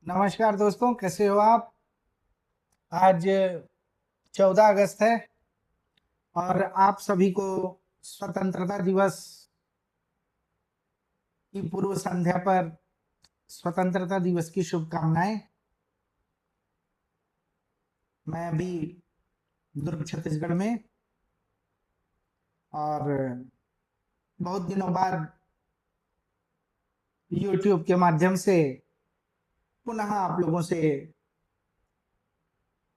नमस्कार दोस्तों, कैसे हो आप? आज 14 अगस्त है और आप सभी को स्वतंत्रता दिवस की पूर्व संध्या पर स्वतंत्रता दिवस की शुभकामनाएं। मैं अभी दुर्ग छत्तीसगढ़ में और बहुत दिनों बाद यूट्यूब के माध्यम से पुनः आप लोगों से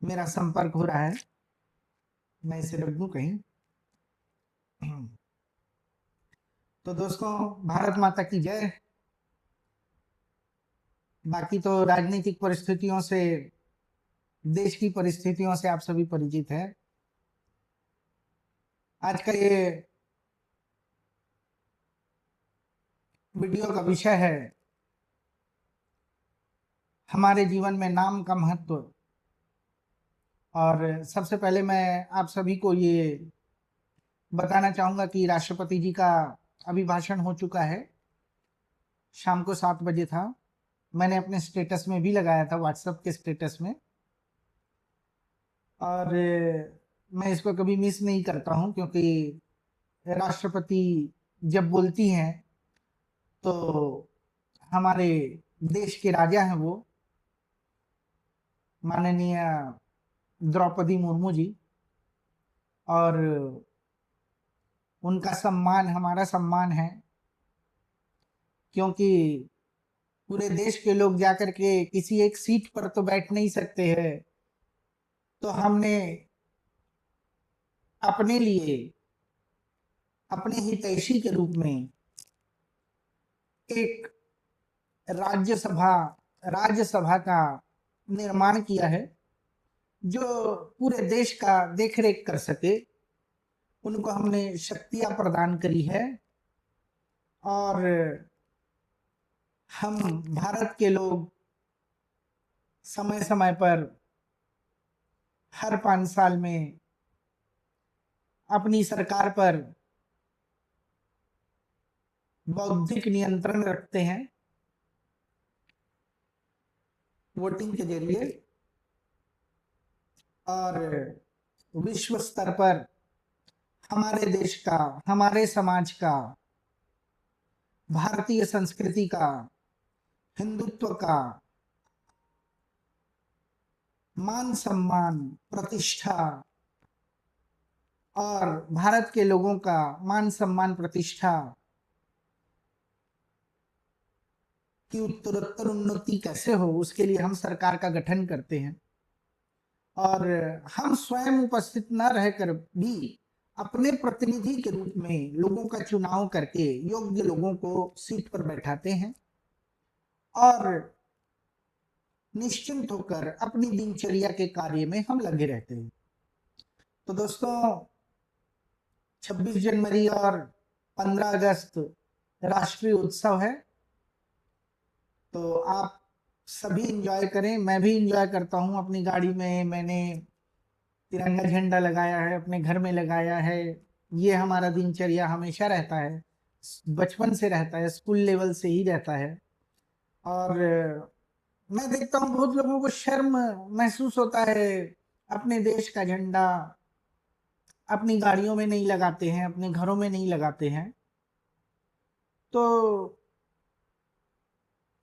मेरा संपर्क हो रहा है। मैं इसे रख दूं कहीं। तो दोस्तों, भारत माता की जय। बाकी तो राजनीतिक परिस्थितियों से, देश की परिस्थितियों से आप सभी परिचित हैं। आज का ये वीडियो का विषय है हमारे जीवन में नाम का महत्व। और सबसे पहले मैं आप सभी को ये बताना चाहूंगा कि राष्ट्रपति जी का अभिभाषण हो चुका है। शाम को 7 बजे था। मैंने अपने स्टेटस में भी लगाया था, व्हाट्सएप के स्टेटस में। और मैं इसको कभी मिस नहीं करता हूँ, क्योंकि राष्ट्रपति जब बोलती हैं तो हमारे देश के राजा हैं वो, माननीय द्रौपदी मुर्मू जी। और उनका सम्मान हमारा सम्मान है, क्योंकि पूरे देश के लोग जाकर के किसी एक सीट पर तो बैठ नहीं सकते हैं। तो हमने अपने लिए, अपने हितैषी के रूप में एक राज्यसभा राज्यसभा का निर्माण किया है, जो पूरे देश का देखरेख कर सके। उनको हमने शक्तियां प्रदान करी है। और हम भारत के लोग समय समय पर हर 5 साल में अपनी सरकार पर बौद्धिक नियंत्रण रखते हैं वोटिंग के जरिए। और विश्व स्तर पर हमारे देश का, हमारे समाज का, भारतीय संस्कृति का, हिंदुत्व का मान सम्मान, प्रतिष्ठा और भारत के लोगों का मान सम्मान, प्रतिष्ठा की उत्तरोत्तर उन्नति कैसे हो, उसके लिए हम सरकार का गठन करते हैं। और हम स्वयं उपस्थित न रहकर भी अपने प्रतिनिधि के रूप में लोगों का चुनाव करके योग्य लोगों को सीट पर बैठाते हैं और निश्चिंत होकर अपनी दिनचर्या के कार्य में हम लगे रहते हैं। तो दोस्तों, 26 जनवरी और 15 अगस्त राष्ट्रीय उत्सव है, तो आप सभी इंजॉय करें। मैं भी इंजॉय करता हूँ। अपनी गाड़ी में मैंने तिरंगा झंडा लगाया है, अपने घर में लगाया है। ये हमारा दिनचर्या हमेशा रहता है, बचपन से रहता है, स्कूल लेवल से ही रहता है। और मैं देखता हूँ बहुत लोगों को शर्म महसूस होता है, अपने देश का झंडा अपनी गाड़ियों में नहीं लगाते हैं, अपने घरों में नहीं लगाते हैं। तो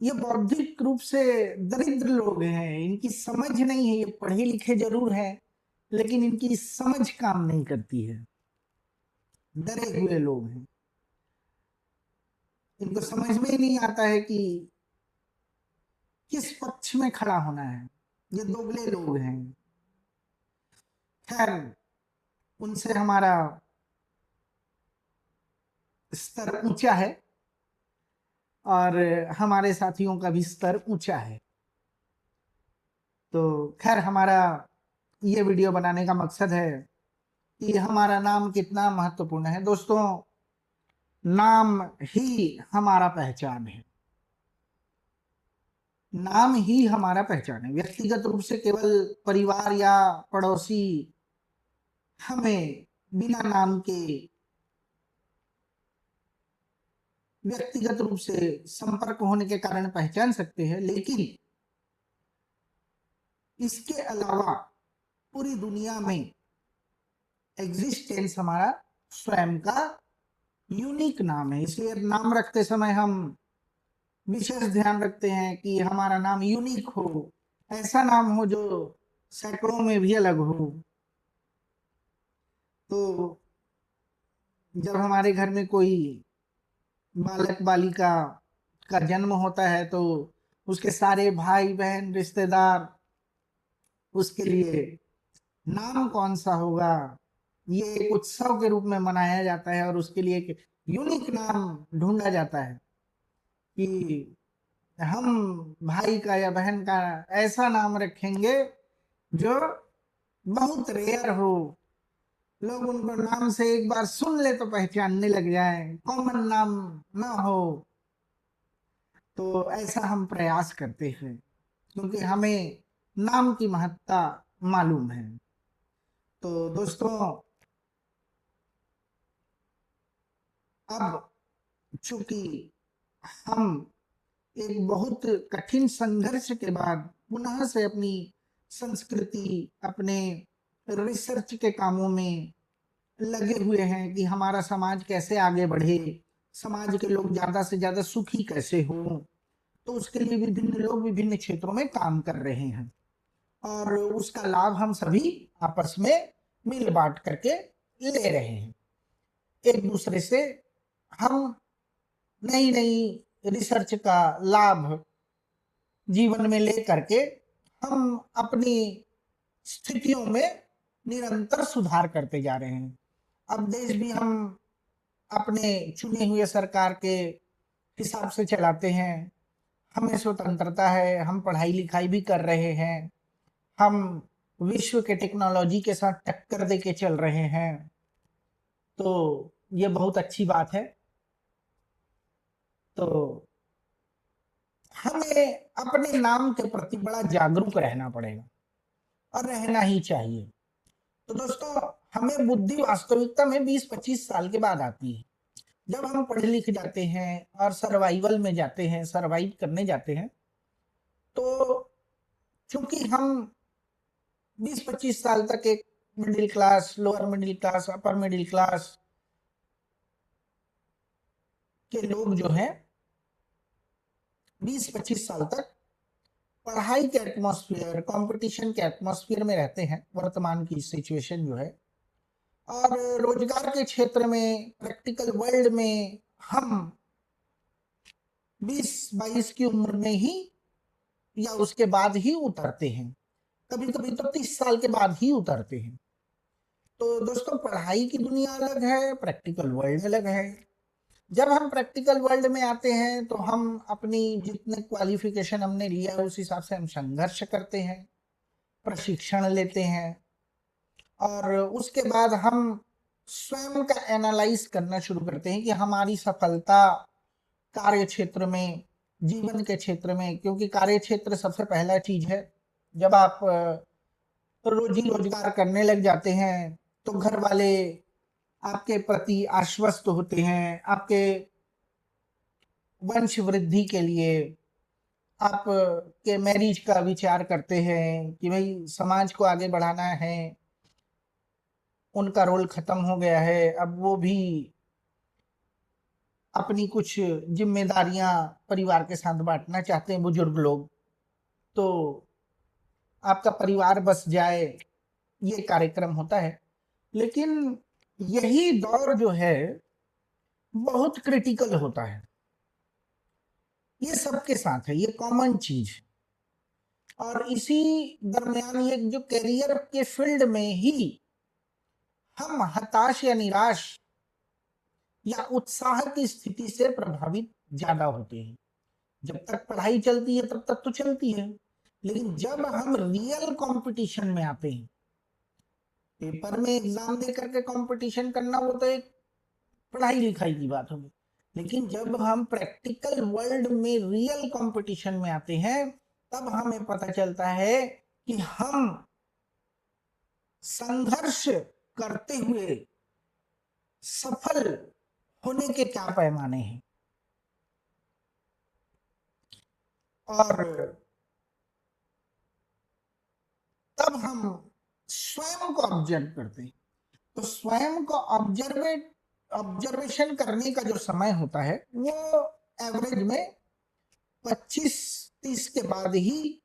ये बौद्धिक रूप से दरिद्र लोग हैं, इनकी समझ नहीं है। ये पढ़े लिखे जरूर हैं, लेकिन इनकी समझ काम नहीं करती है। डरे हुए लोग हैं, इनको समझ में ही नहीं आता है कि किस पक्ष में खड़ा होना है। ये दोगले लोग हैं। खैर, उनसे हमारा स्तर ऊंचा है और हमारे साथियों का भी स्तर ऊंचा है। तो खैर, हमारा ये वीडियो बनाने का मकसद है कि हमारा नाम कितना महत्वपूर्ण है। दोस्तों, नाम ही हमारा पहचान है। नाम ही हमारा पहचान है। व्यक्तिगत रूप से केवल परिवार या पड़ोसी हमें बिना नाम के व्यक्तिगत रूप से संपर्क होने के कारण पहचान सकते हैं, लेकिन इसके अलावा पूरी दुनिया में एग्जिस्टेंस हमारा स्वयं का यूनिक नाम है, इसलिए नाम रखते समय हम विशेष ध्यान रखते हैं कि हमारा नाम यूनिक हो, ऐसा नाम हो जो सैकड़ों में भी अलग हो। तो जब हमारे घर में कोई बालक बालिका का जन्म होता है तो उसके सारे भाई बहन रिश्तेदार उसके लिए नाम कौन सा होगा, ये एक उत्सव के रूप में मनाया जाता है और उसके लिए एक यूनिक नाम ढूंढा जाता है कि हम भाई का या बहन का ऐसा नाम रखेंगे जो बहुत रेयर हो, लोग उनको नाम से एक बार सुन ले तो पहचानने लग जाए, कॉमन नाम ना हो। तो ऐसा हम प्रयास करते हैं क्योंकि हमें नाम की महत्ता मालूम है। तो दोस्तों, अब चूंकि हम एक बहुत कठिन संघर्ष के बाद पुनः से अपनी संस्कृति, अपने रिसर्च के कामों में लगे हुए हैं कि हमारा समाज कैसे आगे बढ़े, समाज के लोग ज्यादा से ज्यादा सुखी कैसे हो, तो उसके लिए विभिन्न लोग विभिन्न क्षेत्रों में काम कर रहे हैं और उसका लाभ हम सभी आपस में मिल बांट करके ले रहे हैं। एक दूसरे से हम नई नई रिसर्च का लाभ जीवन में ले करके हम अपनी स्थितियों में निरंतर सुधार करते जा रहे हैं। अब देश भी हम अपने चुने हुए सरकार के हिसाब से चलाते हैं, हमें स्वतंत्रता है, हम पढ़ाई लिखाई भी कर रहे हैं, हम विश्व के टेक्नोलॉजी के साथ टक्कर दे के चल रहे हैं। तो ये बहुत अच्छी बात है। तो हमें अपने नाम के प्रति बड़ा जागरूक रहना पड़ेगा और रहना ही चाहिए। तो दोस्तों, हमें बुद्धि वास्तविकता में 20-25 साल के बाद आती है, जब हम पढ़ लिख जाते हैं और सर्वाइवल में जाते हैं, सर्वाइव करने जाते हैं। तो चूंकि हम 20-25 साल तक एक middle class, lower middle class, upper middle class के लोग जो हैं 20-25 साल तक पढ़ाई के एटमॉस्फेयर, कंपटीशन के एटमॉस्फेयर में रहते हैं, वर्तमान की सिचुएशन जो है, और रोजगार के क्षेत्र में, प्रैक्टिकल वर्ल्ड में हम 20-22 की उम्र में ही या उसके बाद ही उतरते हैं, कभी कभी तो 30 साल के बाद ही उतरते हैं। तो दोस्तों, पढ़ाई की दुनिया अलग है, प्रैक्टिकल वर्ल्ड अलग है। जब हम प्रैक्टिकल वर्ल्ड में आते हैं तो हम अपनी जितने क्वालिफिकेशन हमने लिया है उस हिसाब से हम संघर्ष करते हैं, प्रशिक्षण लेते हैं और उसके बाद हम स्वयं का एनालाइज करना शुरू करते हैं कि हमारी सफलता कार्य क्षेत्र में, जीवन के क्षेत्र में, क्योंकि कार्य क्षेत्र सबसे पहला चीज है। जब आप रोजी रोजगार करने लग जाते हैं तो घर वाले आपके प्रति आश्वस्त होते हैं, आपके वंश वृद्धि के लिए आप के मैरिज का विचार करते हैं कि भाई समाज को आगे बढ़ाना है। उनका रोल खत्म हो गया है, अब वो भी अपनी कुछ जिम्मेदारियां परिवार के साथ बांटना चाहते हैं, बुजुर्ग लोग। तो आपका परिवार बस जाए, ये कार्यक्रम होता है। लेकिन यही दौर जो है बहुत क्रिटिकल होता है, ये सबके साथ है, ये कॉमन चीज। और इसी दरमियान ये जो करियर के फील्ड में ही हम हताश या निराश या उत्साह की स्थिति से प्रभावित ज्यादा होते हैं। जब तक पढ़ाई चलती है तब तक तो चलती है, लेकिन जब हम रियल कंपटीशन में आते हैं, पेपर में एग्जाम दे करके कंपटीशन करना वो तो एक पढ़ाई लिखाई की बात होगी, लेकिन जब हम प्रैक्टिकल वर्ल्ड में रियल कंपटीशन में आते हैं तब हमें पता चलता है कि हम संघर्ष करते हुए सफल होने के क्या पैमाने हैं। और अब हम स्वयं को ऑब्जर्व करते हैं। तो स्वयं को ऑब्जर्वेशन करने का जो समय होता है वो एवरेज में 25-30 के बाद ही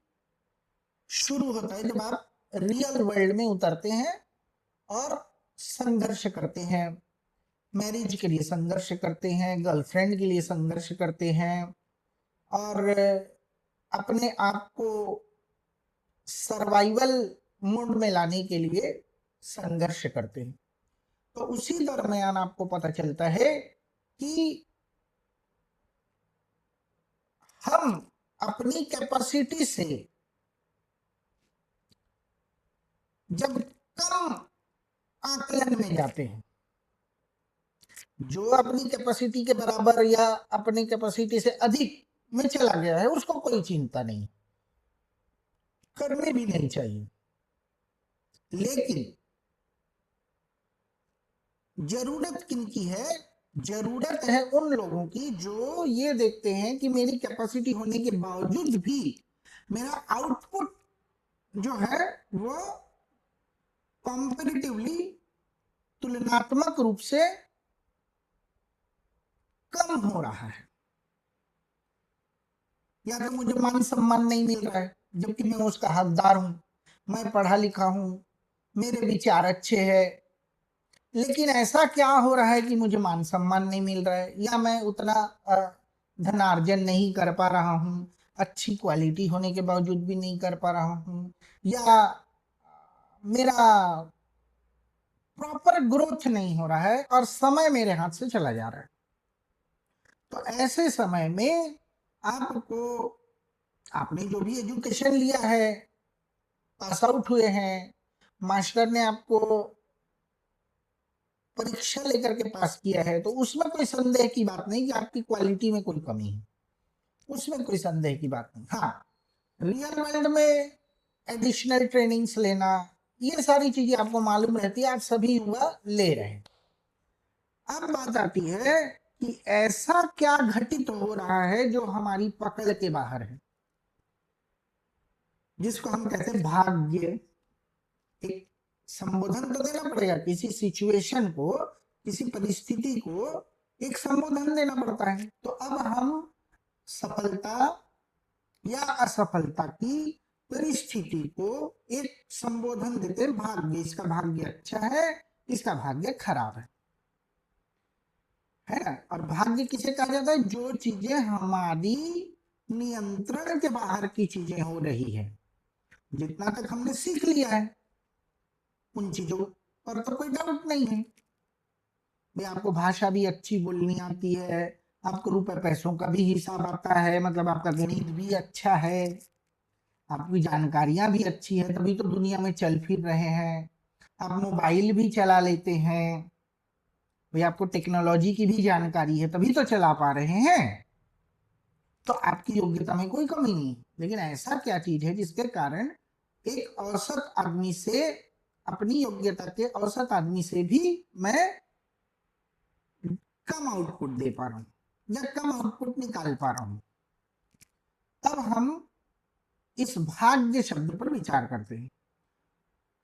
शुरू होता है, जब आप रियल वर्ल्ड में उतरते हैं और संघर्ष करते हैं, मैरिज के लिए संघर्ष करते हैं, गर्लफ्रेंड के लिए संघर्ष करते हैं और अपने आप को सर्वाइवल मोड में लाने के लिए संघर्ष करते हैं। तो उसी दरमियान आपको पता चलता है कि हम अपनी कैपेसिटी से जब कम आकलन में जाते हैं, जो अपनी कैपेसिटी के बराबर या अपनी कैपेसिटी से अधिक में चला गया है उसको कोई चिंता नहीं, करने भी नहीं चाहिए। लेकिन जरूरत किनकी है? जरूरत है उन लोगों की जो ये देखते हैं कि मेरी कैपेसिटी होने के बावजूद भी मेरा आउटपुट जो है वो कंपैरेटिवली तुलनात्मक रूप से कम हो रहा है, या तो मुझे मान सम्मान नहीं मिल रहा है जबकि मैं उसका हकदार हूं, मैं पढ़ा लिखा हूं, मेरे विचार अच्छे हैं, लेकिन ऐसा क्या हो रहा है कि मुझे मान सम्मान नहीं मिल रहा है, या मैं उतना धनार्जन नहीं कर पा रहा हूँ, अच्छी क्वालिटी होने के बावजूद भी नहीं कर पा रहा हूँ, या मेरा प्रॉपर ग्रोथ नहीं हो रहा है और समय मेरे हाथ से चला जा रहा है। तो ऐसे समय में आपको, आपने जो भी एजुकेशन लिया है, पास आउट हुए हैं, मास्टर ने आपको परीक्षा लेकर के पास किया है, तो उसमें कोई संदेह की बात नहीं कि आपकी क्वालिटी में कोई कमी है, उसमें कोई संदेह की बात नहीं। हाँ, रियल वर्ल्ड में एडिशनल ट्रेनिंग्स लेना, ये सारी चीजें आपको मालूम रहती है, आप सभी युवा ले रहे हैं। अब बात आती है कि ऐसा क्या घटित हो रहा है जो हमारी पकड़ के बाहर है, जिसको हम कहते हैं भाग्य। एक संबोधन तो देना पड़ेगा, किसी सिचुएशन को, किसी परिस्थिति को एक संबोधन देना पड़ता है। तो अब हम सफलता या असफलता की परिस्थिति को एक संबोधन देते हैं, भाग्य, इसका भाग्य अच्छा है, इसका भाग्य खराब है ना। और भाग्य किसे कहा जाता है? जो चीजें हमारी नियंत्रण के बाहर की चीजें हो रही है, जितना तक हमने सीख लिया है उन चीजों पर तो कोई डाउट नहीं है भाई, आपको भाषा भी अच्छी बोलनी आती है, आपको रुपए पैसों का भी हिसाब आता है, मतलब आपका गणित भी अच्छा है, आपकी जानकारियां भी अच्छी है, तभी तो दुनिया में चल फिर रहे हैं, आप मोबाइल भी चला लेते हैं भाई, आपको टेक्नोलॉजी की भी जानकारी है तभी तो चला पा रहे हैं। तो आपकी योग्यता में कोई कमी नहीं, लेकिन ऐसा क्या चीज है जिसके कारण एक औसत आदमी से, अपनी योग्यता के औसत आदमी से भी मैं कम आउटपुट दे पा रहा हूं या कम आउटपुट निकाल पा रहा हूं। तब हम इस भाग्य शब्द पर विचार करते हैं।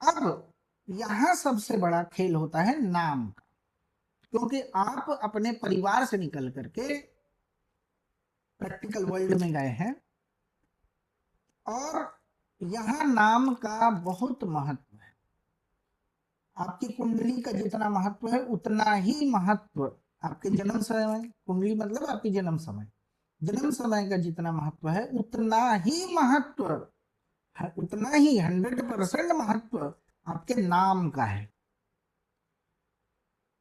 अब यहां सबसे बड़ा खेल होता है नाम का, क्योंकि आप अपने परिवार से निकल करके प्रैक्टिकल वर्ल्ड में गए हैं और यहाँ नाम का बहुत महत्व है। आपकी कुंडली का जितना महत्व है उतना ही महत्व आपके जन्म समय में, कुंडली मतलब आपकी जन्म समय, जन्म समय का जितना महत्व है उतना ही महत्व है, उतना ही 100% महत्व आपके नाम का है,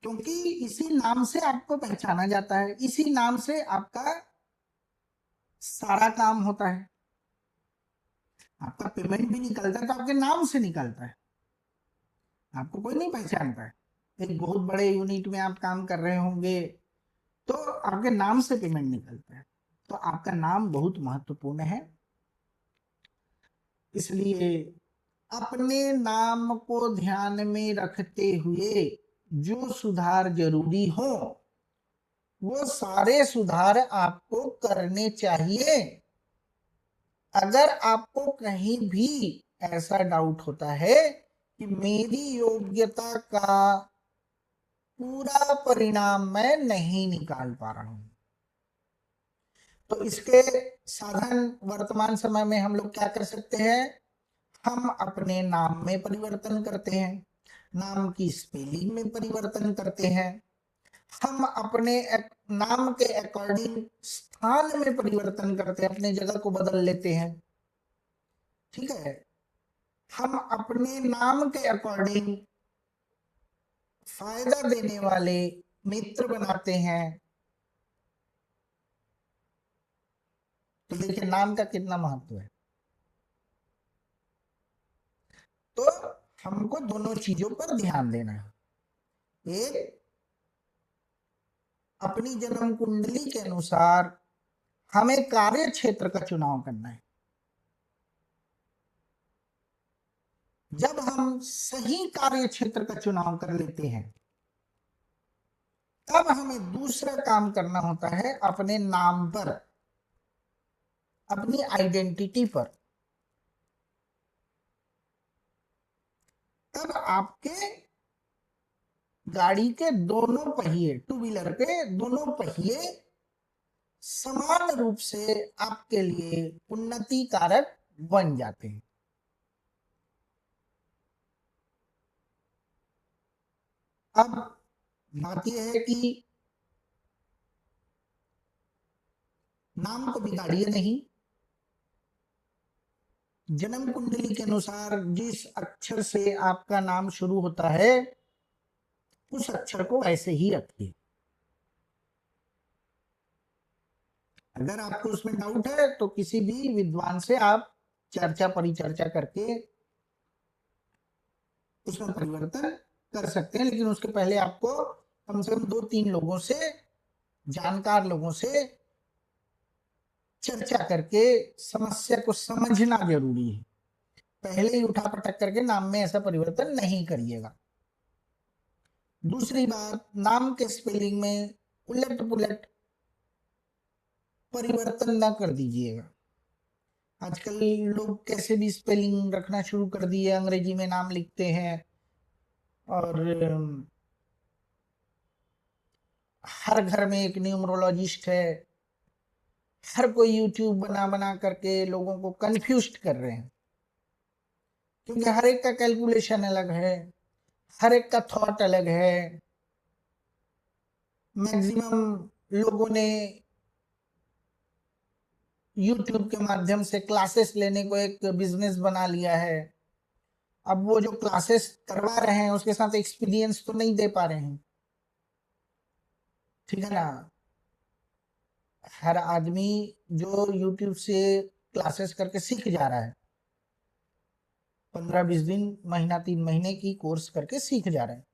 क्योंकि इसी नाम से आपको पहचाना जाता है, इसी नाम से आपका सारा काम होता है, आपका पेमेंट भी निकलता है तो आपके नाम से निकलता है, आपको कोई नहीं पहचानता है। एक बहुत बड़े यूनिट में आप काम कर रहे होंगे तो आपके नाम से पेमेंट निकलता है, तो आपका नाम बहुत महत्वपूर्ण है। इसलिए अपने नाम को ध्यान में रखते हुए जो सुधार जरूरी हो वो सारे सुधार आपको करने चाहिए। अगर आपको कहीं भी ऐसा डाउट होता है कि मेरी योग्यता का पूरा परिणाम मैं नहीं निकाल पा रहा हूं, तो इसके साधन वर्तमान समय में हम लोग क्या कर सकते हैं, हम अपने नाम में परिवर्तन करते हैं, नाम की स्पेलिंग में परिवर्तन करते हैं, हम अपने नाम के अकॉर्डिंग स्थान में परिवर्तन करते हैं, अपने जगह को बदल लेते हैं। ठीक है, हम अपने नाम के अकॉर्डिंग फायदा देने वाले मित्र बनाते हैं। तो देखिए नाम का कितना महत्व है। तो हमको दोनों चीजों पर ध्यान देना है। एक, अपनी जन्म कुंडली के अनुसार हमें कार्य क्षेत्र का चुनाव करना है। जब हम सही कार्य क्षेत्र का चुनाव कर लेते हैं, तब हमें दूसरा काम करना होता है अपने नाम पर, अपनी आइडेंटिटी पर। तब आपके गाड़ी के दोनों पहिए, टू व्हीलर के दोनों पहिए समान रूप से आपके लिए उन्नति कारक बन जाते हैं। अब बात यह है कि नाम को बिगाड़िए नहीं, जन्म कुंडली के अनुसार जिस अक्षर से आपका नाम शुरू होता है उस अक्षर को ऐसे ही रखिए। अगर आपको उसमें डाउट है तो किसी भी विद्वान से आप चर्चा परिचर्चा करके उसमें परिवर्तन कर सकते हैं, लेकिन उसके पहले आपको कम से कम 2-3 लोगों से, जानकार लोगों से चर्चा करके समस्या को समझना जरूरी है। पहले ही उठा पटक करके नाम में ऐसा परिवर्तन नहीं करिएगा। दूसरी बात, नाम के स्पेलिंग में उलट पुलट परिवर्तन ना कर दीजिएगा। आजकल लोग कैसे भी स्पेलिंग रखना शुरू कर दिए, अंग्रेजी में नाम लिखते हैं और हर घर में एक न्यूमरोलॉजिस्ट है, हर कोई यूट्यूब बना बना करके लोगों को कंफ्यूज कर रहे हैं, क्योंकि हर एक का कैलकुलेशन अलग है, हर एक का थॉट अलग है। मैक्सिमम लोगों ने यूट्यूब के माध्यम से क्लासेस लेने को एक बिजनेस बना लिया है। अब वो जो क्लासेस करवा रहे हैं उसके साथ एक्सपीरियंस तो नहीं दे पा रहे हैं, ठीक है ना। हर आदमी जो यूट्यूब से क्लासेस करके सीख जा रहा है, 15-20 दिन, महीना, 3 महीने की कोर्स करके सीख जा रहे हैं,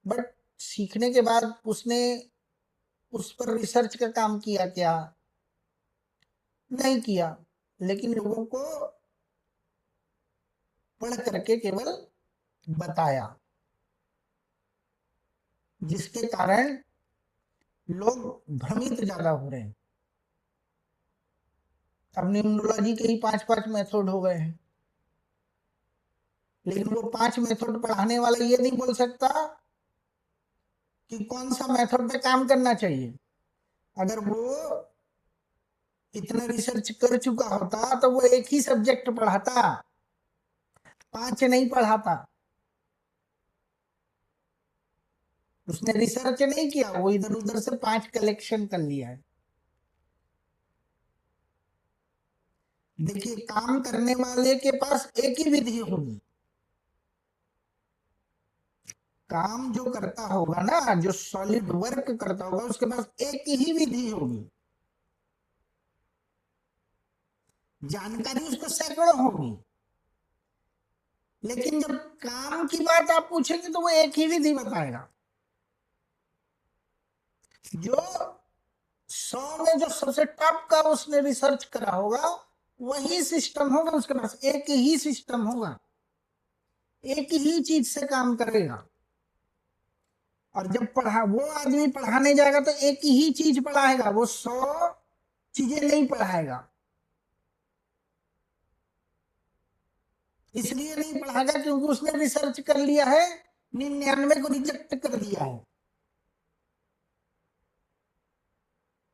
बट सीखने के बाद उसने उस पर रिसर्च का काम किया क्या? नहीं किया। लेकिन लोगों को पढ़ करके केवल बताया, जिसके कारण लोग भ्रमित ज्यादा हो रहे हैं। अब न्यूमरोलॉजी के ही 5-5 मेथड हो गए हैं, लेकिन वो 5 मेथड पढ़ाने वाला ये नहीं बोल सकता कि कौन सा मेथड पे काम करना चाहिए। अगर वो इतना रिसर्च कर चुका होता तो वो एक ही सब्जेक्ट पढ़ाता, 5 नहीं पढ़ाता। उसने रिसर्च नहीं किया, वो इधर उधर से 5 कलेक्शन कर लिया है। देखिए, काम करने वाले के पास एक ही विधि होगी। काम जो करता होगा ना, जो सॉलिड वर्क करता होगा, उसके पास एक ही विधि होगी। जानकारी उसको सैकड़ों होगी, लेकिन जब काम की बात आप पूछेंगे तो वो एक ही विधि बताएगा। जो 100 में जो सबसे टॉप का उसने रिसर्च करा होगा, वही सिस्टम होगा उसके पास, एक ही सिस्टम होगा, एक ही चीज से काम करेगा। और जब वो आदमी पढ़ाने जाएगा तो एक ही चीज पढ़ाएगा, वो 100 चीजें नहीं पढ़ाएगा। इसलिए नहीं पढ़ागा क्योंकि उसने रिसर्च कर लिया है, 99 को रिजेक्ट कर दिया है,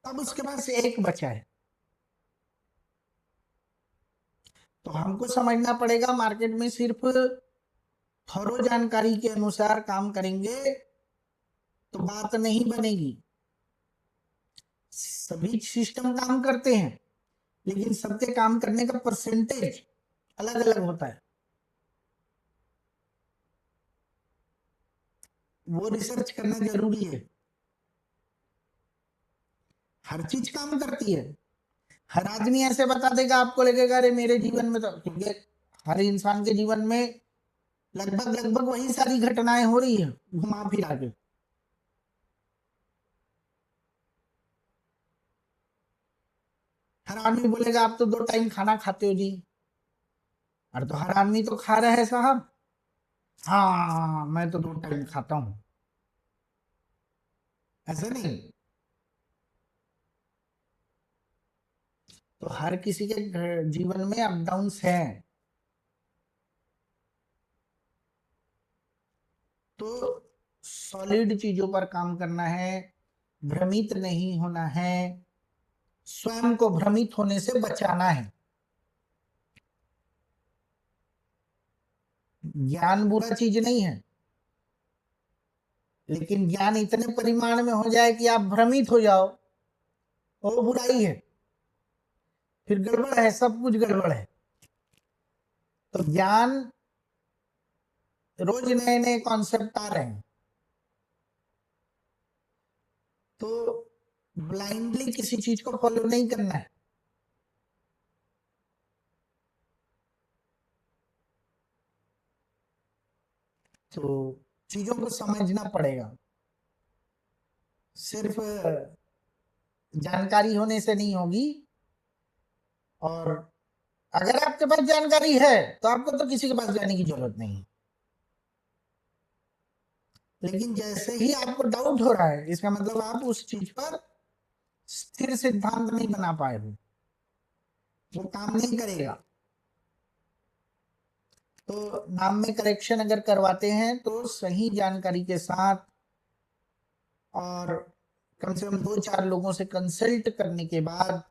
अब उसके पास एक बचा है। तो हमको समझना पड़ेगा मार्केट में सिर्फ थोरो जानकारी के अनुसार काम करेंगे तो बात नहीं बनेगी। सभी सिस्टम काम करते हैं लेकिन सबके काम करने का परसेंटेज अलग अलग होता है। वो रिसर्च करना जरूरी है। हर चीज काम करती है, हर आदमी ऐसे बता देगा, आपको लगेगा अरे मेरे जीवन में तो, क्योंकि हर इंसान के जीवन में लगभग लगभग वही सारी घटनाएं हो रही है घुमा फिरा के। हर आदमी बोलेगा आप तो 2 टाइम खाना खाते हो जी, और तो हर आदमी तो खा रहा है साहब, हाँ मैं तो 2 टाइम खाता हूँ, ऐसे नहीं। तो हर किसी के जीवन में अप डाउन्स हैं। तो सॉलिड चीजों पर काम करना है, भ्रमित नहीं होना है, स्वयं को भ्रमित होने से बचाना है। ज्ञान बुरा चीज नहीं है, लेकिन ज्ञान इतने परिमाण में हो जाए कि आप भ्रमित हो जाओ, वो बुराई है, फिर गड़बड़ है, सब कुछ गड़बड़ है। तो ज्ञान, रोज नए नए कॉन्सेप्ट आ रहे हैं, तो ब्लाइंडली किसी चीज को फॉलो नहीं करना है। तो चीजों को समझना पड़ेगा, सिर्फ जानकारी होने से नहीं होगी। और अगर आपके पास जानकारी है तो आपको तो किसी के पास जाने की जरूरत नहीं, लेकिन जैसे ही आपको डाउट हो रहा है इसका मतलब आप उस चीज पर स्थिर सिद्धांत नहीं बना पाए हो, वो काम नहीं करेगा। तो नाम में करेक्शन अगर करवाते हैं तो सही जानकारी के साथ, और कम से कम 2-4 लोगों से कंसल्ट करने के बाद,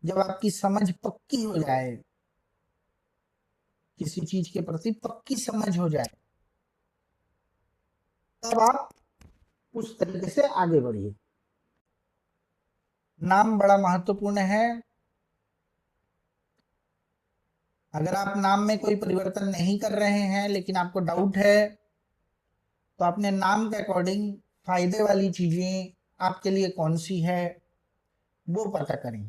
जब आपकी समझ पक्की हो जाए, किसी चीज के प्रति पक्की समझ हो जाए, तब आप उस तरीके से आगे बढ़िए। नाम बड़ा महत्वपूर्ण है। अगर आप नाम में कोई परिवर्तन नहीं कर रहे हैं लेकिन आपको डाउट है, तो अपने नाम के अकॉर्डिंग फायदे वाली चीजें आपके लिए कौन सी है वो पता करें।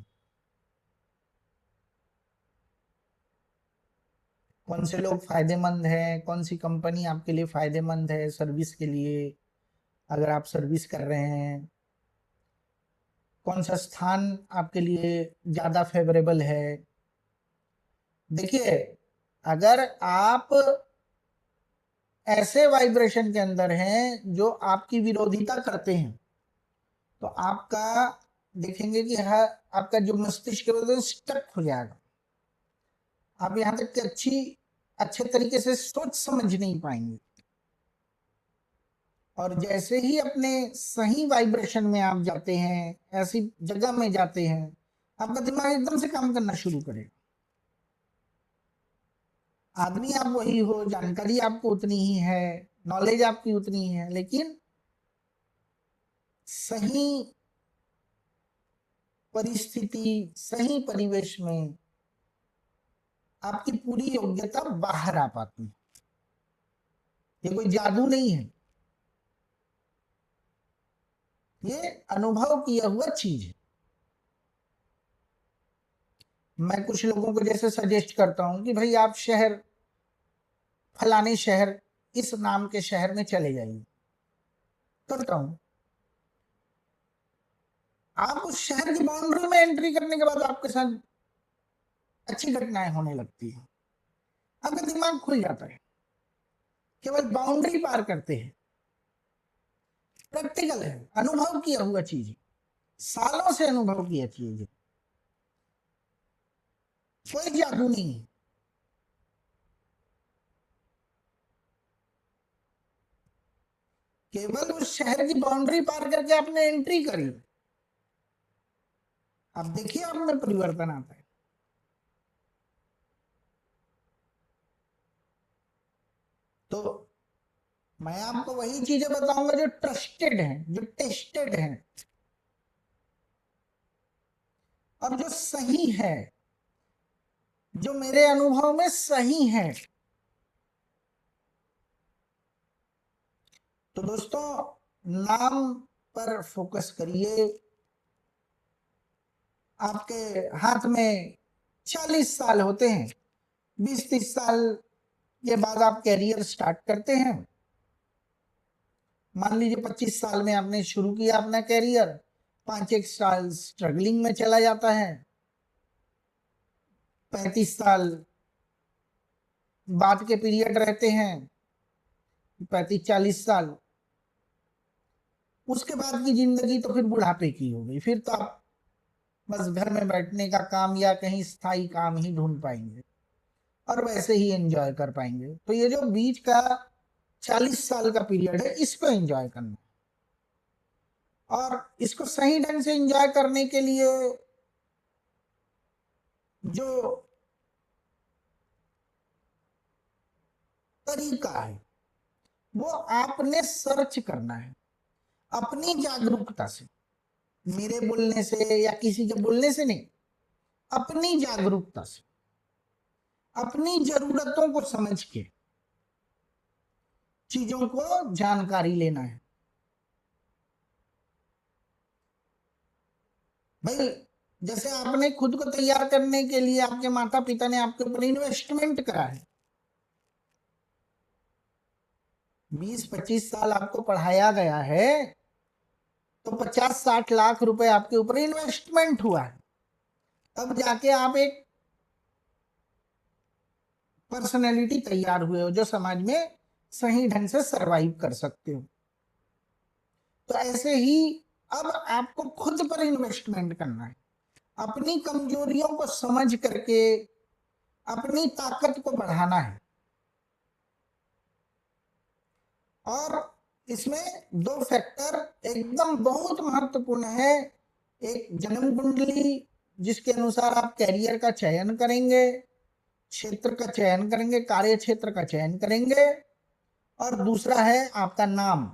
कौन से लोग फायदेमंद हैं, कौन सी कंपनी आपके लिए फायदेमंद है सर्विस के लिए, अगर आप सर्विस कर रहे हैं, कौन सा स्थान आपके लिए ज्यादा फेवरेबल है। देखिए, अगर आप ऐसे वाइब्रेशन के अंदर हैं जो आपकी विरोधिता करते हैं, तो आपका देखेंगे कि हर आपका जो मस्तिष्क है वो स्टक हो जाएगा, आप यहाँ तक कि अच्छे तरीके से सोच समझ नहीं पाएंगे। और जैसे ही अपने सही वाइब्रेशन में आप जाते हैं, ऐसी जगह में जाते हैं, आपका दिमाग एकदम से काम करना शुरू करेगा। आदमी आप वही हो, जानकारी आपको उतनी ही है, नॉलेज आपकी उतनी ही है, लेकिन सही परिस्थिति, सही परिवेश में आपकी पूरी योग्यता बाहर आ पाती है। ये कोई जादू नहीं है, ये अनुभव किया हुआ चीज है। मैं कुछ लोगों को जैसे सजेस्ट करता हूं कि भाई आप शहर, फलाने शहर, इस नाम के शहर में चले जाइए, करता हूं। आप उस शहर की बाउंड्री में एंट्री करने के बाद आपके साथ अच्छी घटनाएं होने लगती है, आपका दिमाग खुल जाता है। केवल बाउंड्री पार करते हैं, प्रैक्टिकल है, अनुभव किया हुआ चीज है, सालों से अनुभव किया चीज है, कोई जादू नहीं है। केवल उस शहर की बाउंड्री पार करके आपने एंट्री करी, अब देखिए आप में परिवर्तन आता है। तो मैं आपको वही चीजें बताऊंगा जो ट्रस्टेड हैं, जो टेस्टेड हैं और जो सही है, जो मेरे अनुभव में सही है। तो दोस्तों, नाम पर फोकस करिए। आपके हाथ में 40 साल होते हैं, 20-30 साल के बाद आप कैरियर स्टार्ट करते हैं। मान लीजिए 25 साल में आपने शुरू किया अपना कैरियर, 5-1 साल स्ट्रगलिंग में चला जाता है, 35 साल बाद के पीरियड रहते हैं, 35-40 साल, उसके बाद की जिंदगी तो फिर बुढ़ापे की हो गई। फिर तो आप बस घर में बैठने का काम या कहीं स्थायी काम ही ढूंढ पाएंगे और वैसे ही एंजॉय कर पाएंगे। तो ये जो बीच का 40 साल का पीरियड है, इसको एंजॉय करना, और इसको सही ढंग से एंजॉय करने के लिए जो तरीका है वो आपने सर्च करना है अपनी जागरूकता से, मेरे बोलने से या किसी के बोलने से नहीं, अपनी जागरूकता से, अपनी जरूरतों को समझ के चीजों को जानकारी लेना है। भाई, जैसे आपने खुद को तैयार करने के लिए आपके माता पिता ने आपके ऊपर इन्वेस्टमेंट करा है, 20-25 साल आपको पढ़ाया गया है, तो 50-60 लाख रुपए आपके ऊपर इन्वेस्टमेंट हुआ है, तब जाके आप एक पर्सनैलिटी तैयार हुए हो जो समाज में सही ढंग से सरवाइव कर सकते हो। तो ऐसे ही अब आपको खुद पर इन्वेस्टमेंट करना है, अपनी कमजोरियों को समझ करके अपनी ताकत को बढ़ाना है। और इसमें 2 फैक्टर एकदम बहुत महत्वपूर्ण है। एक जन्म कुंडली, जिसके अनुसार आप कैरियर का चयन करेंगे, क्षेत्र का चयन करेंगे, कार्य क्षेत्र का चयन करेंगे, और दूसरा है आपका नाम।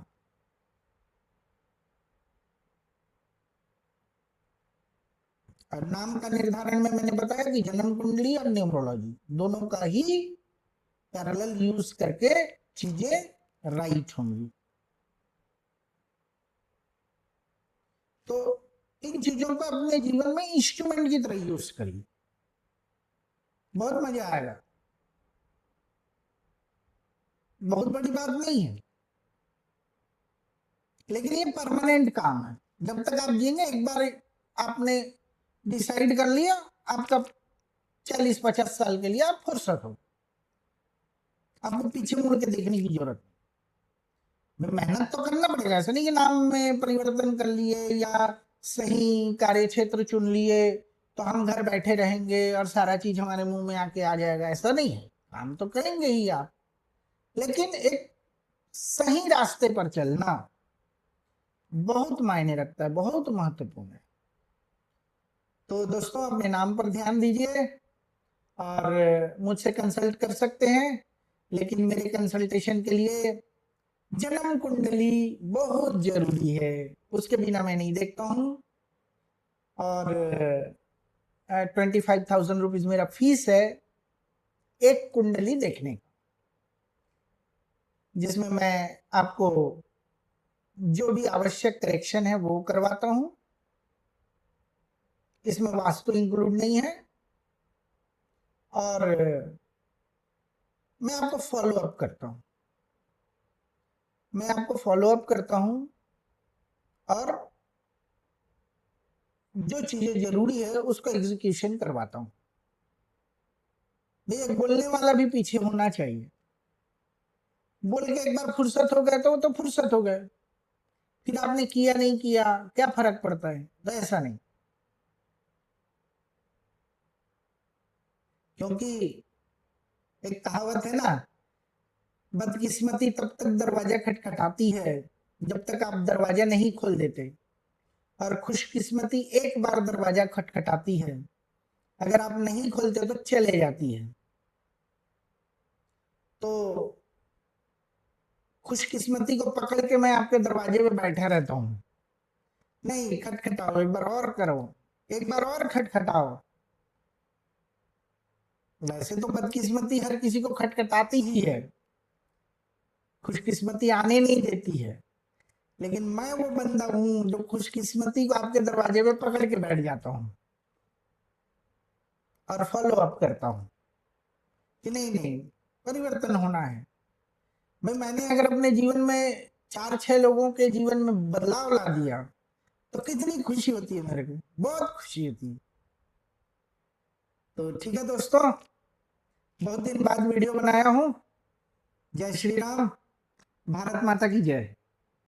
और नाम का निर्धारण में मैंने बताया कि जन्म कुंडली और न्यूमरोलॉजी दोनों का ही पैरेलल यूज करके चीजें राइट होंगी। तो इन चीजों को अपने जीवन में इंस्ट्रूमेंट की तरह यूज करिए, बहुत मजा आएगा। बहुत बड़ी बात नहीं है, लेकिन ये परमानेंट काम है। जब तक आप जिएंगे, एक बार आपने डिसाइड कर लिया, आपका 40-50 साल के लिए आप फुर्सत हो, आपको पीछे मुड़ के देखने की जरूरत नहीं। मेहनत तो करना पड़ेगा, ऐसा नहीं कि नाम में परिवर्तन कर लिए या सही कार्य क्षेत्र चुन लिए तो हम घर बैठे रहेंगे और सारा चीज हमारे मुंह में आके आ जाएगा, ऐसा नहीं है। काम तो करेंगे ही आप, लेकिन एक सही रास्ते पर चलना बहुत मायने रखता है, बहुत महत्वपूर्ण है। तो दोस्तों, अपने नाम पर ध्यान दीजिए और मुझसे कंसल्ट कर सकते हैं, लेकिन मेरे कंसल्टेशन के लिए जन्म कुंडली बहुत जरूरी है, उसके बिना मैं नहीं देखता हूँ। और 25,000 रुपीज मेरा फीस है एक कुंडली देखने का, जिसमें मैं आपको जो भी आवश्यक करेक्शन है वो करवाता हूँ। इसमें वास्तु इंक्लूड नहीं है, और मैं आपको फॉलो अप करता हूँ, मैं आपको फॉलो अप करता हूँ, और जो चीजें जरूरी है उसको एग्जीक्यूशन करवाता हूँ। भैया, बोलने वाला भी पीछे होना चाहिए। बोल के एक बार फुर्सत हो गए तो वो तो फुर्सत हो गए, फिर आपने किया नहीं किया क्या फर्क पड़ता है, तो ऐसा नहीं। क्योंकि एक कहावत है ना, बदकिस्मती तब तक दरवाजा खटखटाती है जब तक आप दरवाजा नहीं खोल देते। और खुशकिस्मती एक बार दरवाजा खटखटाती है, अगर आप नहीं खोलते तो चले जाती है। तो खुशकिस्मती को पकड़ के मैं आपके दरवाजे पे बैठा रहता हूँ। नहीं, खटखटाओ, एक बार और करो, एक बार और खटखटाओ। वैसे तो बदकिस्मती हर किसी को खटखटाती ही है, खुशकिस्मती आने नहीं देती है, लेकिन मैं वो बंदा हूँ जो खुशकिस्मती को आपके दरवाजे पे पकड़ के बैठ जाता हूँ और फॉलो अप करता हूँ कि नहीं नहीं, परिवर्तन होना है। भाई मैंने अगर अपने जीवन में 4-6 लोगों के जीवन में बदलाव ला दिया तो कितनी खुशी होती है मेरे को, बहुत खुशी होती है। तो ठीक है दोस्तों, बहुत दिन बाद वीडियो बनाया हूँ। जय श्री राम, भारत माता की जय।